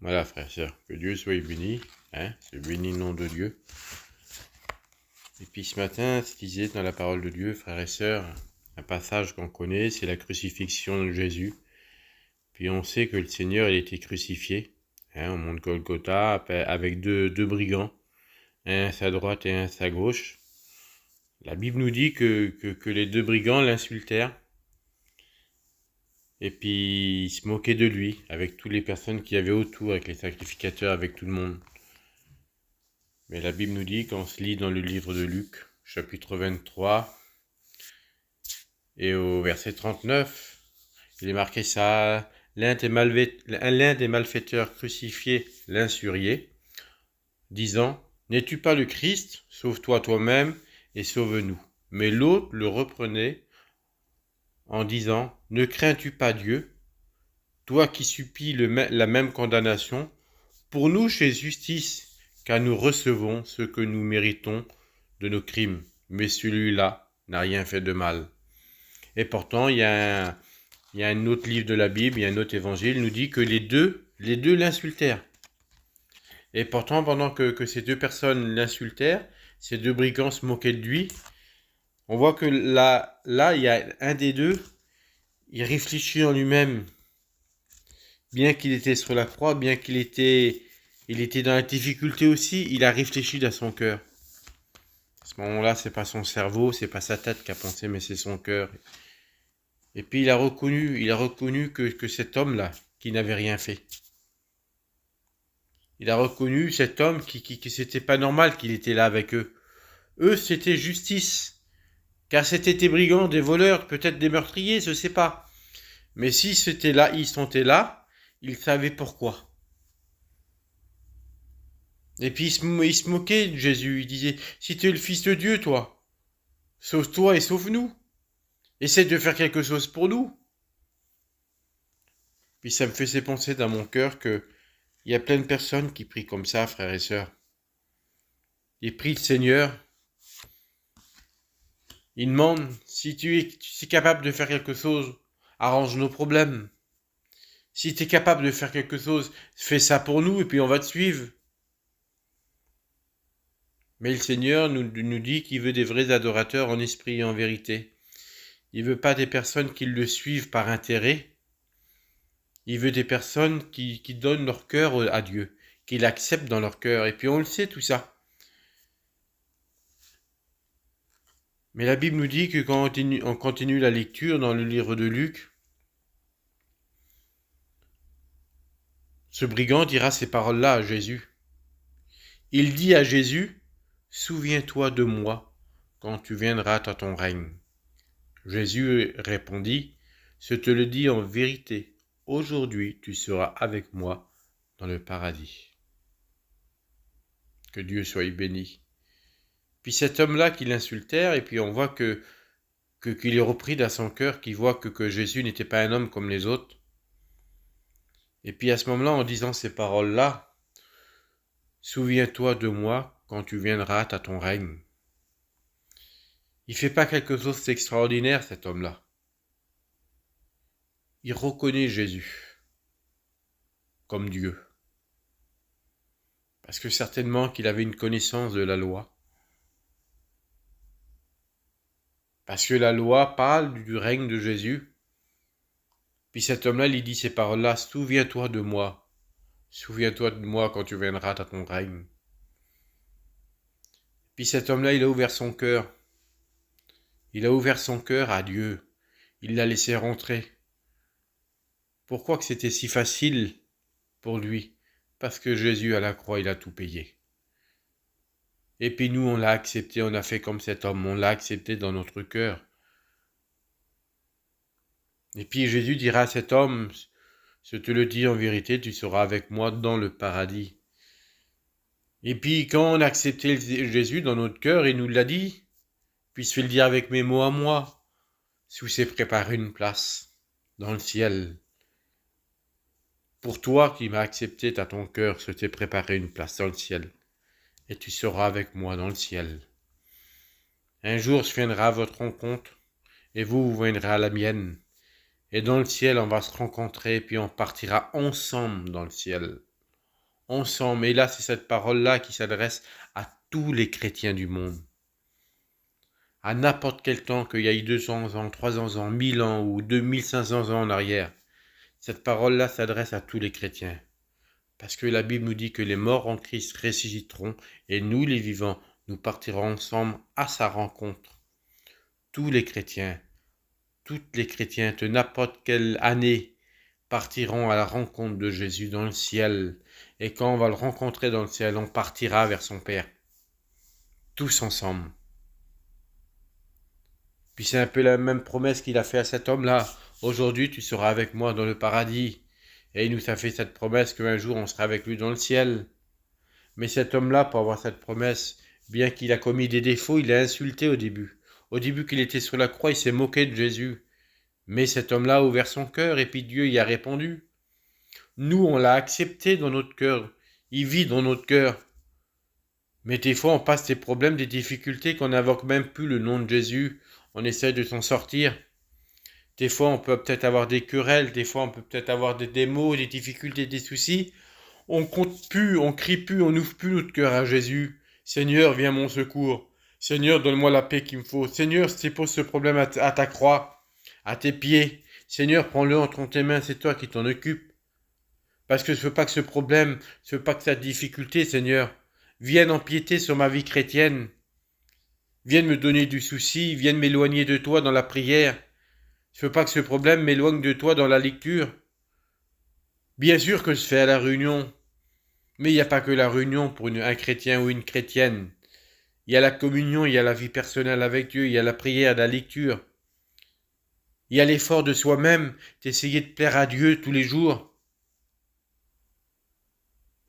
Voilà, frère et sœurs, que Dieu soit béni, c'est béni le nom de Dieu. Et puis ce matin, ce qu'il disait dans la parole de Dieu, frères et sœurs, un passage qu'on connaît, c'est la crucifixion de Jésus. Puis on sait que le Seigneur, il a été crucifié, au mont de Golgotha, avec deux brigands, un à sa droite et un à sa gauche. La Bible nous dit que les deux brigands l'insultèrent, et puis ils se moquaient de lui, avec toutes les personnes qui y avait autour, avec les sacrificateurs, avec tout le monde. Mais la Bible nous dit, quand on se lit dans le livre de Luc, chapitre 23, et au verset 39, il est marqué ça, l'un des malfaiteurs crucifiés l'insuriait, disant, « N'es-tu pas le Christ? Sauve-toi toi-même et sauve-nous. » Mais l'autre le reprenait en disant, « Ne crains-tu pas Dieu, toi qui supplies la même condamnation? Pour nous, chez justice, car nous recevons ce que nous méritons de nos crimes, mais celui-là n'a rien fait de mal. » Et pourtant, il y a un autre livre de la Bible, il y a un autre évangile, nous dit que les deux l'insultèrent. Et pourtant, pendant que ces deux personnes l'insultèrent, ces deux brigands se moquaient de lui, on voit que là, il y a un des deux, il réfléchit en lui-même. Bien qu'il était sur la croix, bien qu'il était dans la difficulté aussi, il a réfléchi dans son cœur. À ce moment-là, c'est pas son cerveau, c'est pas sa tête qui a pensé, mais c'est son cœur. Et puis il a reconnu que cet homme-là, qui n'avait rien fait. Il a reconnu cet homme qui c'était pas normal qu'il était là avec eux. Eux, c'était justice. Car c'était des brigands, des voleurs, peut-être des meurtriers, je sais pas. Mais si c'était là, ils sont là, ils savaient pourquoi. Et puis il se moquait de Jésus, il disait, si tu es le Fils de Dieu, toi, sauve-toi et sauve-nous. Essaie de faire quelque chose pour nous. Puis ça me faisait penser dans mon cœur que il y a plein de personnes qui prient comme ça, frères et sœurs. Ils prient le Seigneur. Ils demandent, si tu es capable de faire quelque chose, arrange nos problèmes. Si tu es capable de faire quelque chose, fais ça pour nous et puis on va te suivre. Mais le Seigneur nous dit qu'il veut des vrais adorateurs en esprit et en vérité. Il veut pas des personnes qui le suivent par intérêt. Il veut des personnes qui donnent leur cœur à Dieu, qui l'acceptent dans leur cœur. Et puis on le sait tout ça. Mais la Bible nous dit que quand on continue la lecture dans le livre de Luc, ce brigand dira ces paroles-là à Jésus. Il dit à Jésus, « Souviens-toi de moi quand tu viendras à ton règne. » Jésus répondit, « Je te le dis en vérité, aujourd'hui tu seras avec moi dans le paradis. » Que Dieu soit béni. Puis cet homme-là qui l'insultèrent, et puis on voit qu'il est repris dans son cœur, qu'il voit que Jésus n'était pas un homme comme les autres. Et puis à ce moment-là, en disant ces paroles-là, « Souviens-toi de moi quand tu viendras à ton règne. » Il fait pas quelque chose d'extraordinaire, cet homme-là. Il reconnaît Jésus comme Dieu. Parce que certainement qu'il avait une connaissance de la loi. Parce que la loi parle du règne de Jésus. Puis cet homme-là, il dit ces paroles-là, « Souviens-toi de moi. Souviens-toi de moi quand tu viendras à ton règne. » Puis cet homme-là, il a ouvert son cœur. Il a ouvert son cœur à Dieu. Il l'a laissé rentrer. Pourquoi que c'était si facile pour lui? Parce que Jésus à la croix, il a tout payé. Et puis nous, on l'a accepté, on a fait comme cet homme, on l'a accepté dans notre cœur. Et puis Jésus dira à cet homme, « Je te le dis en vérité, tu seras avec moi dans le paradis. » Et puis quand on a accepté Jésus dans notre cœur, il nous l'a dit, puis je vais le dire avec mes mots à moi, « Je vous ai préparé une place dans le ciel. » Pour toi qui m'as accepté à ton cœur, je t'ai préparé une place dans le ciel. Et tu seras avec moi dans le ciel. Un jour, je viendrai à votre rencontre, et vous viendrez à la mienne. Et dans le ciel, on va se rencontrer, puis on partira ensemble dans le ciel. ensemble. Et là, c'est cette parole-là qui s'adresse à tous les chrétiens du monde. À n'importe quel temps, qu'il y ait 200 ans, 300 ans, 1000 ans ou 2500 ans en arrière. Cette parole-là s'adresse à tous les chrétiens. Parce que la Bible nous dit que les morts en Christ ressusciteront et nous, les vivants, nous partirons ensemble à sa rencontre. Tous les chrétiens, toutes les chrétiens de n'importe quelle année partiront à la rencontre de Jésus dans le ciel. Et quand on va le rencontrer dans le ciel, on partira vers son Père. Tous ensemble. Puis c'est un peu la même promesse qu'il a fait à cet homme-là. Aujourd'hui, tu seras avec moi dans le paradis. Et il nous a fait cette promesse qu'un jour on sera avec lui dans le ciel. Mais cet homme-là, pour avoir cette promesse, bien qu'il a commis des défauts, il a insulté au début. Au début qu'il était sur la croix, il s'est moqué de Jésus. Mais cet homme-là a ouvert son cœur et puis Dieu y a répondu. Nous, on l'a accepté dans notre cœur. Il vit dans notre cœur. Mais des fois, on passe des problèmes, des difficultés qu'on n'invoque même plus le nom de Jésus. On essaie de s'en sortir. Des fois, on peut peut-être avoir des querelles. Des fois, on peut peut-être avoir des maux, des difficultés, des soucis. On compte plus, on crie plus, on n'ouvre plus notre cœur à Jésus. Seigneur, viens mon secours. Seigneur, donne-moi la paix qu'il me faut. Seigneur, si tu poses ce problème à ta croix, à tes pieds. Seigneur, prends-le entre tes mains, c'est toi qui t'en occupes. Parce que je veux pas que ce problème, je veux pas que cette difficulté, Seigneur, vienne empiéter sur ma vie chrétienne. Vienne me donner du souci, vienne m'éloigner de toi dans la prière. Je veux pas que ce problème m'éloigne de toi dans la lecture. Bien sûr que je fais à la réunion, mais il n'y a pas que la réunion pour un chrétien ou une chrétienne. Il y a la communion, il y a la vie personnelle avec Dieu, il y a la prière, la lecture. Il y a l'effort de soi-même, d'essayer de plaire à Dieu tous les jours.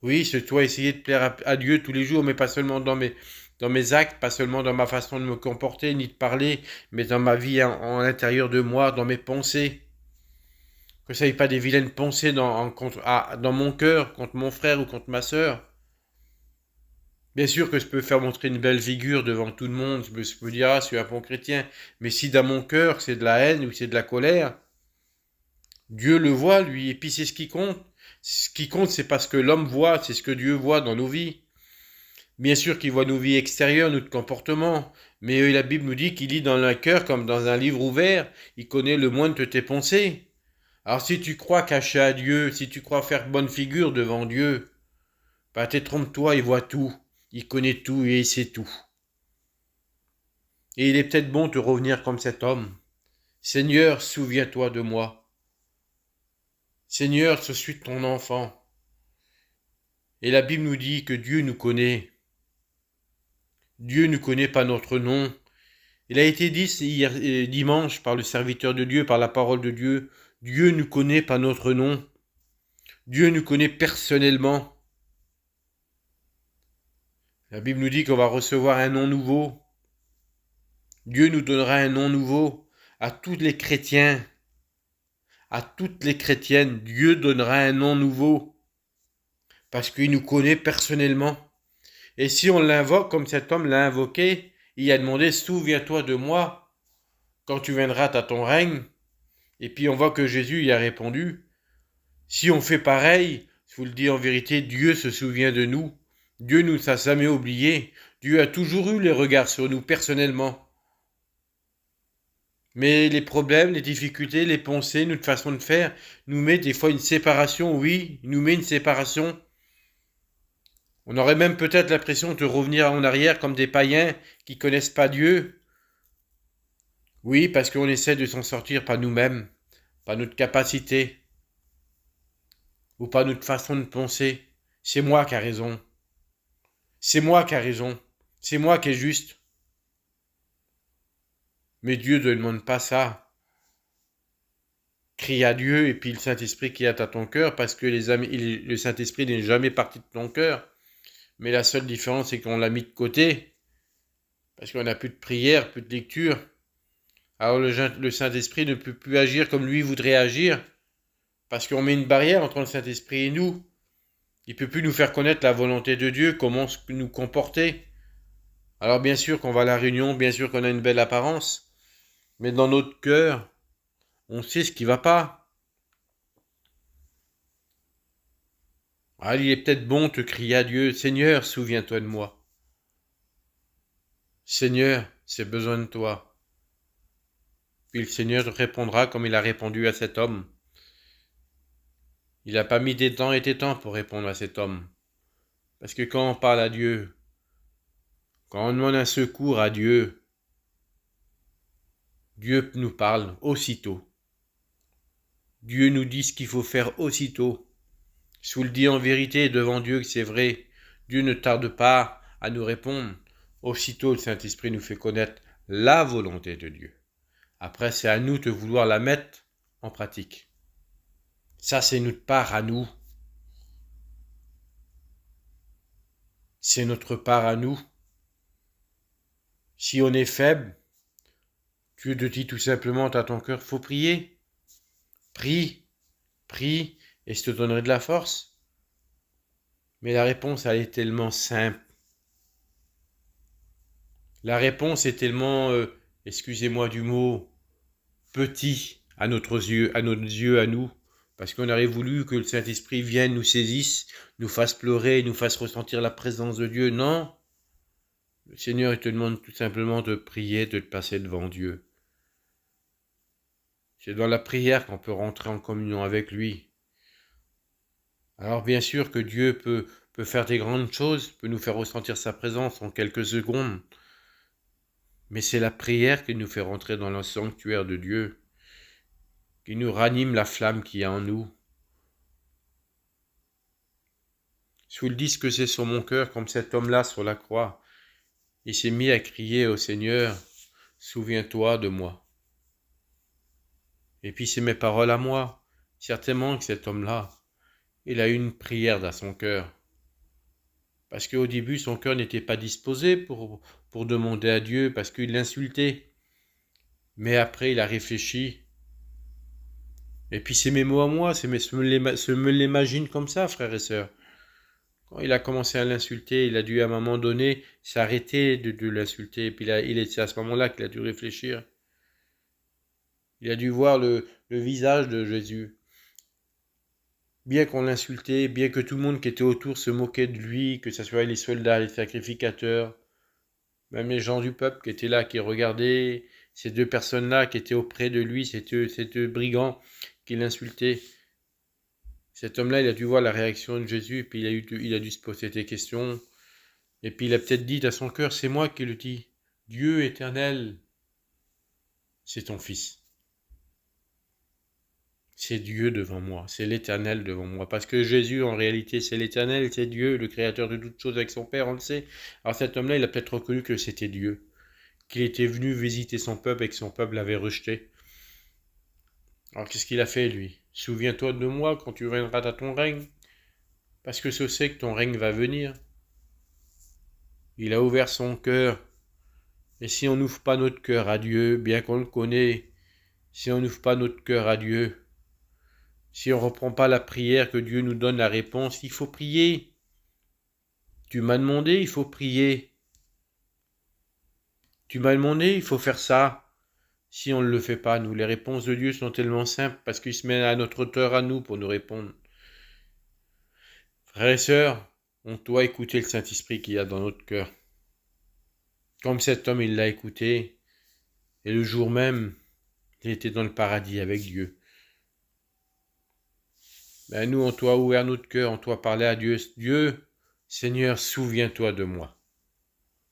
Oui, c'est toi essayer de plaire à Dieu tous les jours, mais pas seulement dans mes actes, pas seulement dans ma façon de me comporter ni de parler, mais dans ma vie en l'intérieur de moi, dans mes pensées. Que ça n'ait pas des vilaines pensées dans mon cœur, contre mon frère ou contre ma sœur. Bien sûr que je peux faire montrer une belle figure devant tout le monde, je peux dire, ah, je suis un bon chrétien, mais si dans mon cœur c'est de la haine ou c'est de la colère, Dieu le voit, lui, et puis c'est ce qui compte. Ce qui compte, c'est pas ce que l'homme voit, c'est ce que Dieu voit dans nos vies. Bien sûr qu'il voit nos vies extérieures, notre comportement, mais la Bible nous dit qu'il lit dans le cœur comme dans un livre ouvert, il connaît le moindre de tes pensées. Alors si tu crois cacher à Dieu, si tu crois faire bonne figure devant Dieu, bah trompe-toi, il voit tout, il connaît tout et il sait tout. Et il est peut-être bon de revenir comme cet homme. Seigneur, souviens-toi de moi. Seigneur, je suis ton enfant. Et la Bible nous dit que Dieu nous connaît. Dieu ne connaît pas notre nom. Il a été dit dimanche par le serviteur de Dieu, par la parole de Dieu, Dieu ne connaît pas notre nom. Dieu nous connaît personnellement. La Bible nous dit qu'on va recevoir un nom nouveau. Dieu nous donnera un nom nouveau à tous les chrétiens. À toutes les chrétiennes, Dieu donnera un nom nouveau. Parce qu'il nous connaît personnellement. Et si on l'invoque comme cet homme l'a invoqué, il a demandé, souviens-toi de moi quand tu viendras à ton règne. Et puis on voit que Jésus y a répondu, si on fait pareil, je vous le dis en vérité, Dieu se souvient de nous. Dieu ne nous a jamais oubliés. Dieu a toujours eu les regards sur nous personnellement. Mais les problèmes, les difficultés, les pensées, notre façon de faire, nous met des fois une séparation, oui, nous met une séparation. On aurait même peut-être l'impression de revenir en arrière comme des païens qui connaissent pas Dieu. Oui, parce qu'on essaie de s'en sortir par nous-mêmes, par notre capacité, ou par notre façon de penser. C'est moi qui ai raison. C'est moi qui ai raison. C'est moi qui est juste. Mais Dieu ne demande pas ça. Crie à Dieu et puis le Saint-Esprit qui est à ton cœur, parce que le Saint-Esprit n'est jamais parti de ton cœur. Mais la seule différence, c'est qu'on l'a mis de côté, parce qu'on n'a plus de prière, plus de lecture. Alors le Saint-Esprit ne peut plus agir comme lui voudrait agir, parce qu'on met une barrière entre le Saint-Esprit et nous. Il ne peut plus nous faire connaître la volonté de Dieu, comment nous comporter. Alors bien sûr qu'on va à la réunion, bien sûr qu'on a une belle apparence, mais dans notre cœur, on sait ce qui ne va pas. Ah, il est peut-être bon de crier à Dieu, Seigneur, souviens-toi de moi. Seigneur, j'ai besoin de toi. Puis le Seigneur te répondra comme il a répondu à cet homme. Il n'a pas mis des temps et des temps pour répondre à cet homme. Parce que quand on parle à Dieu, quand on demande un secours à Dieu, Dieu nous parle aussitôt. Dieu nous dit ce qu'il faut faire aussitôt. Je vous le dis en vérité devant Dieu que c'est vrai. Dieu ne tarde pas à nous répondre. Aussitôt, le Saint-Esprit nous fait connaître la volonté de Dieu. Après, c'est à nous de vouloir la mettre en pratique. Ça, c'est notre part à nous. C'est notre part à nous. Si on est faible, Dieu te dit tout simplement à ton cœur, faut prier. Prie, prie, et je te donnerai de la force. Mais la réponse, elle est tellement simple. La réponse est tellement, excusez-moi du mot, petit à nos yeux, à nous, parce qu'on aurait voulu que le Saint-Esprit vienne, nous saisisse, nous fasse pleurer, nous fasse ressentir la présence de Dieu. Non, le Seigneur, il te demande tout simplement de prier, de te passer devant Dieu. C'est dans la prière qu'on peut rentrer en communion avec lui. Alors bien sûr que Dieu peut faire des grandes choses, peut nous faire ressentir sa présence en quelques secondes, mais c'est la prière qui nous fait rentrer dans le sanctuaire de Dieu, qui nous ranime la flamme qui est en nous. Je vous le dis ce que c'est sur mon cœur, comme cet homme-là sur la croix. Il s'est mis à crier au Seigneur, souviens-toi de moi. Et puis c'est mes paroles à moi. Certainement que cet homme-là, il a eu une prière dans son cœur. Parce qu'au début, son cœur n'était pas disposé pour demander à Dieu, parce qu'il l'insultait. Mais après, il a réfléchi. Et puis c'est mes mots à moi, je me l'imagine comme ça, frères et sœurs. Quand il a commencé à l'insulter, il a dû à un moment donné s'arrêter de l'insulter. Et puis c'est à ce moment-là qu'il a dû réfléchir. Il a dû voir le visage de Jésus. Bien qu'on l'insultait, bien que tout le monde qui était autour se moquait de lui, que ce soit les soldats, les sacrificateurs, même les gens du peuple qui étaient là, qui regardaient ces deux personnes-là qui étaient auprès de lui, ces deux brigands qui l'insultaient. Cet homme-là, il a dû voir la réaction de Jésus, et puis il a dû se poser des questions. Et puis il a peut-être dit à son cœur, c'est moi qui le dis, Dieu éternel, c'est ton Fils. C'est Dieu devant moi, c'est l'Éternel devant moi. Parce que Jésus, en réalité, c'est l'Éternel, c'est Dieu, le Créateur de toutes choses avec son Père, on le sait. Alors cet homme-là, il a peut-être reconnu que c'était Dieu, qu'il était venu visiter son peuple et que son peuple l'avait rejeté. Alors qu'est-ce qu'il a fait, lui? Souviens-toi de moi quand tu viendras à ton règne, parce que je sais que ton règne va venir. Il a ouvert son cœur. Et si on n'ouvre pas notre cœur à Dieu, bien qu'on le connaît, si on n'ouvre pas notre cœur à Dieu, si on ne reprend pas la prière que Dieu nous donne la réponse, il faut prier. Tu m'as demandé, il faut prier. Tu m'as demandé, il faut faire ça. Si on ne le fait pas, nous, les réponses de Dieu sont tellement simples parce qu'il se met à notre hauteur à nous pour nous répondre. Frères et sœurs, on doit écouter le Saint-Esprit qu'il y a dans notre cœur. Comme cet homme, il l'a écouté, et le jour même, il était dans le paradis avec Dieu. Ben nous, on doit ouvrir notre cœur, on doit parler à Dieu. Dieu, Seigneur, souviens-toi de moi.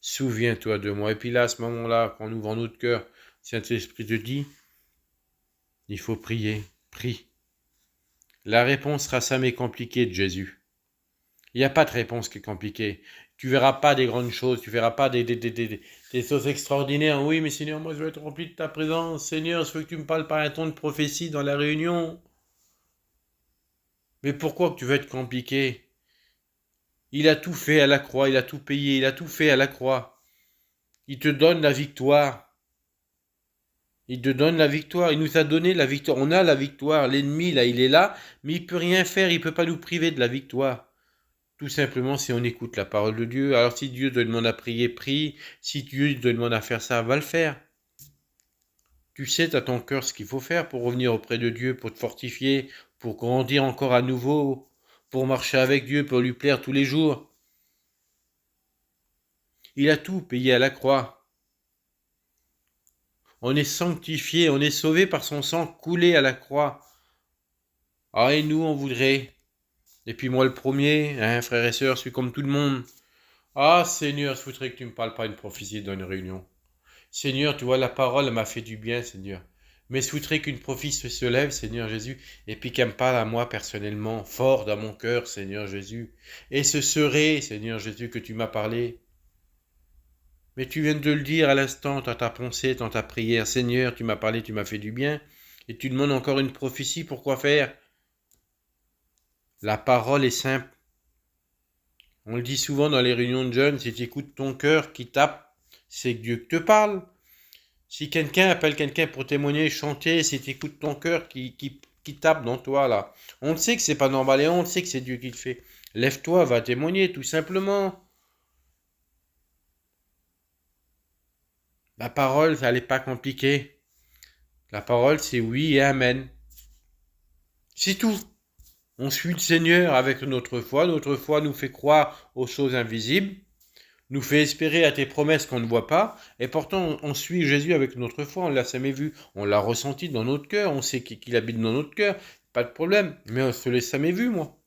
Souviens-toi de moi. Et puis là, à ce moment-là, quand on ouvre notre cœur, Saint-Esprit te dit, il faut prier, prie. La réponse sera simple et compliquée de Jésus. Il n'y a pas de réponse qui est compliquée. Tu verras pas des grandes choses, tu verras pas des choses extraordinaires. Oui, mais Seigneur, moi je veux être rempli de ta présence. Seigneur, je veux que tu me parles par un ton de prophétie dans la réunion. Mais pourquoi que tu veux être compliqué? Il a tout fait à la croix, il a tout payé, il a tout fait à la croix. Il te donne la victoire. Il te donne la victoire. Il nous a donné la victoire. On a la victoire. L'ennemi, là, il est là, mais il peut rien faire. Il peut pas nous priver de la victoire. Tout simplement si on écoute la parole de Dieu. Alors si Dieu te demande à prier, prie. Si Dieu te demande à faire ça, va le faire. Tu sais à ton cœur ce qu'il faut faire pour revenir auprès de Dieu, pour te fortifier, pour grandir encore à nouveau, pour marcher avec Dieu, pour lui plaire tous les jours. Il a tout payé à la croix. On est sanctifié, on est sauvé par son sang coulé à la croix. Ah, et nous, on voudrait. Et puis moi le premier, hein, frères et sœurs, je suis comme tout le monde. Ah, Seigneur, je voudrais que tu me parles pas une prophétie dans une réunion. Seigneur, tu vois, la parole m'a fait du bien, Seigneur. Mais je voudrais qu'une prophétie se lève, Seigneur Jésus, et puis qu'elle me parle à moi personnellement, fort dans mon cœur, Seigneur Jésus. Et ce serait, Seigneur Jésus, que tu m'as parlé. Mais tu viens de le dire à l'instant, dans ta pensée, dans ta prière. Seigneur, tu m'as parlé, tu m'as fait du bien. Et tu demandes encore une prophétie, pourquoi faire? La parole est simple. On le dit souvent dans les réunions de jeunes, si tu écoutes ton cœur qui tape, c'est que Dieu te parle. Si quelqu'un appelle quelqu'un pour témoigner, chanter, si tu écoutes ton cœur qui tape dans toi, là, on le sait que c'est pas normal et on le sait que c'est Dieu qui le fait. Lève-toi, va témoigner, tout simplement. La parole, ça n'est pas compliqué. La parole, c'est oui et amen. C'est tout. On suit le Seigneur avec notre foi. Notre foi nous fait croire aux choses invisibles, nous fait espérer à tes promesses qu'on ne voit pas, et pourtant on suit Jésus avec notre foi, on l'a jamais vu, on l'a ressenti dans notre cœur, on sait qu'il habite dans notre cœur, pas de problème, mais on ne l'a jamais vu, moi.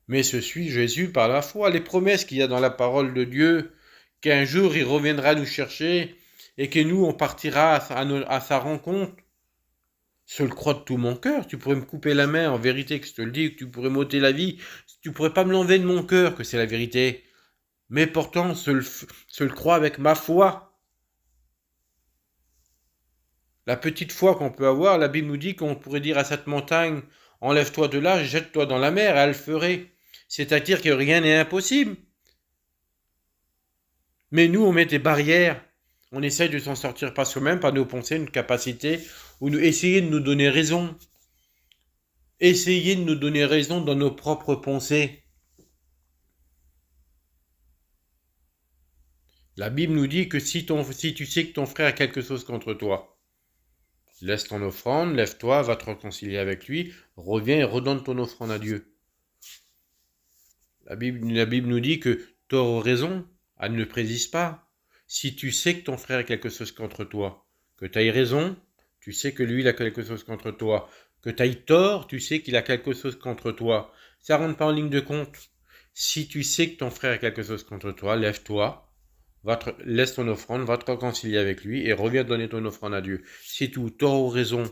Mais je suis Jésus par la foi, les promesses qu'il y a dans la parole de Dieu, qu'un jour il reviendra nous chercher, et que nous on partira à sa rencontre. Je le crois de tout mon cœur, tu pourrais me couper la main, en vérité que je te le dis, que tu pourrais m'ôter la vie, tu pourrais pas me l'enlever de mon cœur, que c'est la vérité. Mais pourtant, je le crois avec ma foi. La petite foi qu'on peut avoir, la Bible nous dit qu'on pourrait dire à cette montagne, enlève-toi de là, jette-toi dans la mer, et elle le ferait. C'est-à-dire que rien n'est impossible. Mais nous, on met des barrières. On essaye de s'en sortir par soi-même, par nos pensées, nos capacités, ou essayer de nous donner raison. Essayer de nous donner raison dans nos propres pensées. La Bible nous dit que si tu sais que ton frère a quelque chose contre toi, laisse ton offrande, lève-toi, va te réconcilier avec lui, reviens et redonne ton offrande à Dieu. La Bible nous dit que tort ou raison, elle ne précise pas. Si tu sais que ton frère a quelque chose contre toi, que tu ailles raison, tu sais que lui il a quelque chose contre toi. Que tu ailles tort, tu sais qu'il a quelque chose contre toi. Ça ne rentre pas en ligne de compte. Si tu sais que ton frère a quelque chose contre toi, lève-toi, laisse ton offrande, va te réconcilier avec lui et reviens donner ton offrande à Dieu. C'est tout, tort ou raison.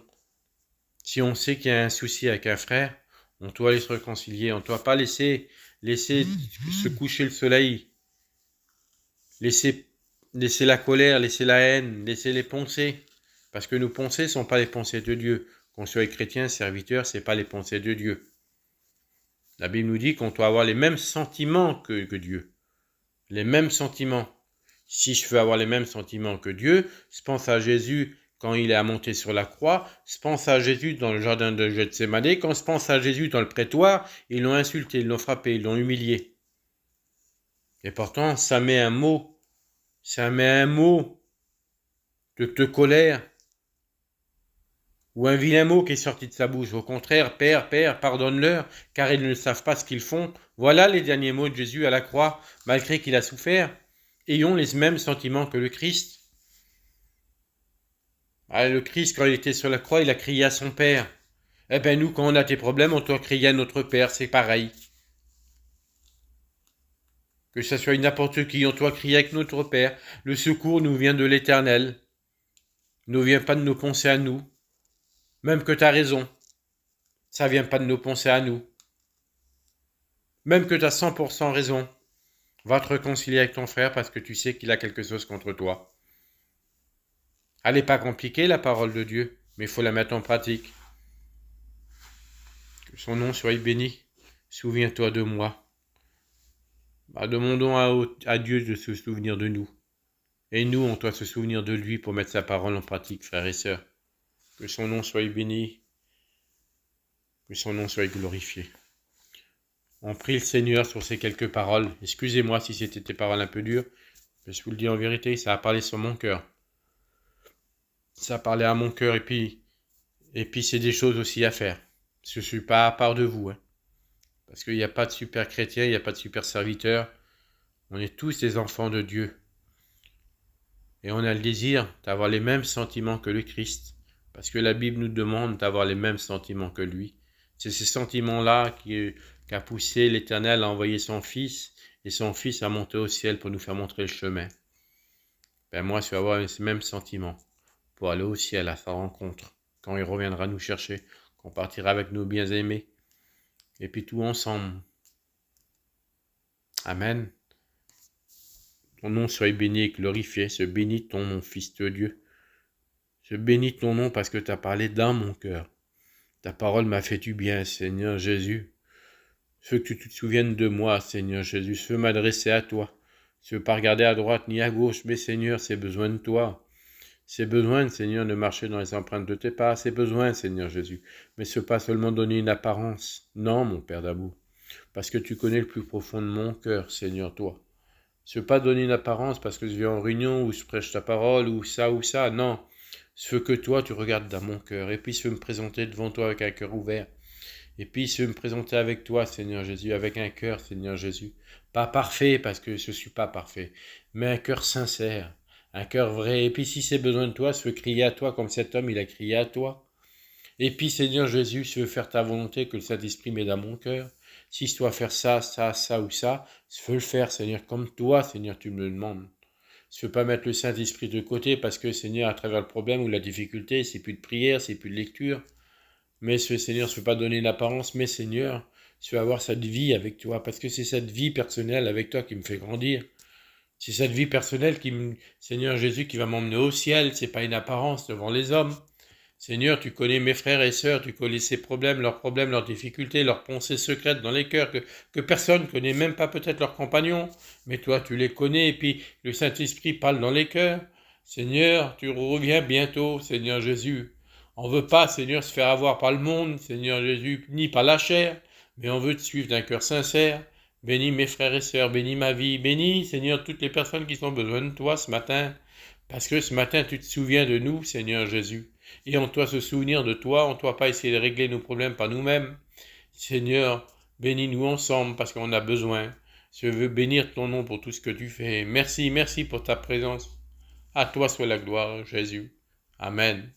Si on sait qu'il y a un souci avec un frère, on doit aller se réconcilier. On ne doit pas laisser se coucher le soleil. Laisser la colère, laisser la haine, laisser les pensées. Parce que nos pensées ne sont pas les pensées de Dieu. Qu'on soit chrétien, serviteur, ce n'est pas les pensées de Dieu. La Bible nous dit qu'on doit avoir les mêmes sentiments que Dieu. Les mêmes sentiments. Si je veux avoir les mêmes sentiments que Dieu, je pense à Jésus quand il est monté sur la croix, je pense à Jésus dans le jardin de Gethsémane, quand je pense à Jésus dans le prétoire, ils l'ont insulté, ils l'ont frappé, ils l'ont humilié. Et pourtant, ça met un mot de colère, ou un vilain mot qui est sorti de sa bouche. Au contraire, Père, pardonne-leur, car ils ne savent pas ce qu'ils font. Voilà les derniers mots de Jésus à la croix, malgré qu'il a souffert. Ayons les mêmes sentiments que le Christ. Le Christ, quand il était sur la croix, il a crié à son Père. Eh bien, nous, quand on a des problèmes, on doit crier à notre Père, c'est pareil. Que ce soit n'importe qui, on doit crier avec notre Père. Le secours nous vient de l'Éternel. Ne vient pas de nos pensées à nous. Même que tu as raison. Ça vient pas de nos pensées à nous. Même que tu as 100% raison. Va te réconcilier avec ton frère parce que tu sais qu'il a quelque chose contre toi. Elle n'est pas compliquée, la parole de Dieu, mais il faut la mettre en pratique. Que son nom soit béni. Souviens-toi de moi. Demandons à Dieu de se souvenir de nous. Et nous, on doit se souvenir de lui pour mettre sa parole en pratique, frères et sœurs. Que son nom soit béni. Que son nom soit glorifié. On prie le Seigneur sur ces quelques paroles. Excusez-moi si c'était des paroles un peu dures. Mais je vous le dis en vérité, ça a parlé sur mon cœur. Ça a parlé à mon cœur et puis c'est des choses aussi à faire. Je ne suis pas à part de vous. Parce qu'il n'y a pas de super chrétien, il n'y a pas de super serviteur. On est tous des enfants de Dieu. Et on a le désir d'avoir les mêmes sentiments que le Christ. Parce que la Bible nous demande d'avoir les mêmes sentiments que lui. C'est ces sentiments-là qu'a poussé l'Éternel à envoyer son Fils, et son Fils a monté au ciel pour nous faire montrer le chemin. Ben moi, je vais avoir ces mêmes sentiments pour aller au ciel à sa rencontre, quand il reviendra nous chercher, qu'on partira avec nos bien-aimés, et puis tout ensemble. Amen. Ton nom soit béni et glorifié, se bénit ton nom, Fils de Dieu. Je bénis ton nom parce que tu as parlé dans mon cœur. Ta parole m'a fait du bien, Seigneur Jésus. Je veux que tu te souviennes de moi, Seigneur Jésus. Je veux m'adresser à toi. Je ne veux pas regarder à droite ni à gauche, mais Seigneur, c'est besoin de toi. C'est besoin, Seigneur, de marcher dans les empreintes de tes pas. C'est besoin, Seigneur Jésus. Mais ce n'est pas seulement donner une apparence. Non, mon Père d'amour. Parce que tu connais le plus profond de mon cœur, Seigneur, toi. Je ne veux pas donner une apparence parce que je viens en réunion ou je prêche ta parole ou ça. Non. Je veux que toi, tu regardes dans mon cœur. Et puis, je veux me présenter devant toi avec un cœur ouvert. Et puis, je veux me présenter avec toi, Seigneur Jésus, avec un cœur, Seigneur Jésus. Pas parfait, parce que je ne suis pas parfait, mais un cœur sincère, un cœur vrai. Et puis, si c'est besoin de toi, je veux crier à toi comme cet homme, il a crié à toi. Et puis, Seigneur Jésus, je veux faire ta volonté, que le Saint-Esprit m'aide dans mon cœur. Si je dois faire ça ou ça, je veux le faire, Seigneur, comme toi, Seigneur, tu me le demandes. Je ne veux pas mettre le Saint-Esprit de côté parce que, Seigneur, à travers le problème ou la difficulté, c'est plus de prière, c'est plus de lecture. Mais Seigneur, je ne veux pas donner une apparence, mais Seigneur, je veux avoir cette vie avec toi parce que c'est cette vie personnelle avec toi qui me fait grandir. C'est cette vie personnelle Seigneur Jésus, qui va m'emmener au ciel. C'est pas une apparence devant les hommes. Seigneur, tu connais mes frères et sœurs, tu connais ces problèmes, leurs difficultés, leurs pensées secrètes dans les cœurs que personne ne connaît, même pas peut-être leurs compagnons. Mais toi, tu les connais, et puis le Saint-Esprit parle dans les cœurs. Seigneur, tu reviens bientôt, Seigneur Jésus. On veut pas, Seigneur, se faire avoir par le monde, Seigneur Jésus, ni par la chair, mais on veut te suivre d'un cœur sincère. Bénis mes frères et sœurs, bénis ma vie, bénis, Seigneur, toutes les personnes qui ont besoin de toi ce matin. Parce que ce matin, tu te souviens de nous, Seigneur Jésus. Et on doit se souvenir de toi, on ne doit pas essayer de régler nos problèmes par nous-mêmes. Seigneur, bénis-nous ensemble parce qu'on a besoin. Je veux bénir ton nom pour tout ce que tu fais. Merci pour ta présence. À toi soit la gloire, Jésus. Amen.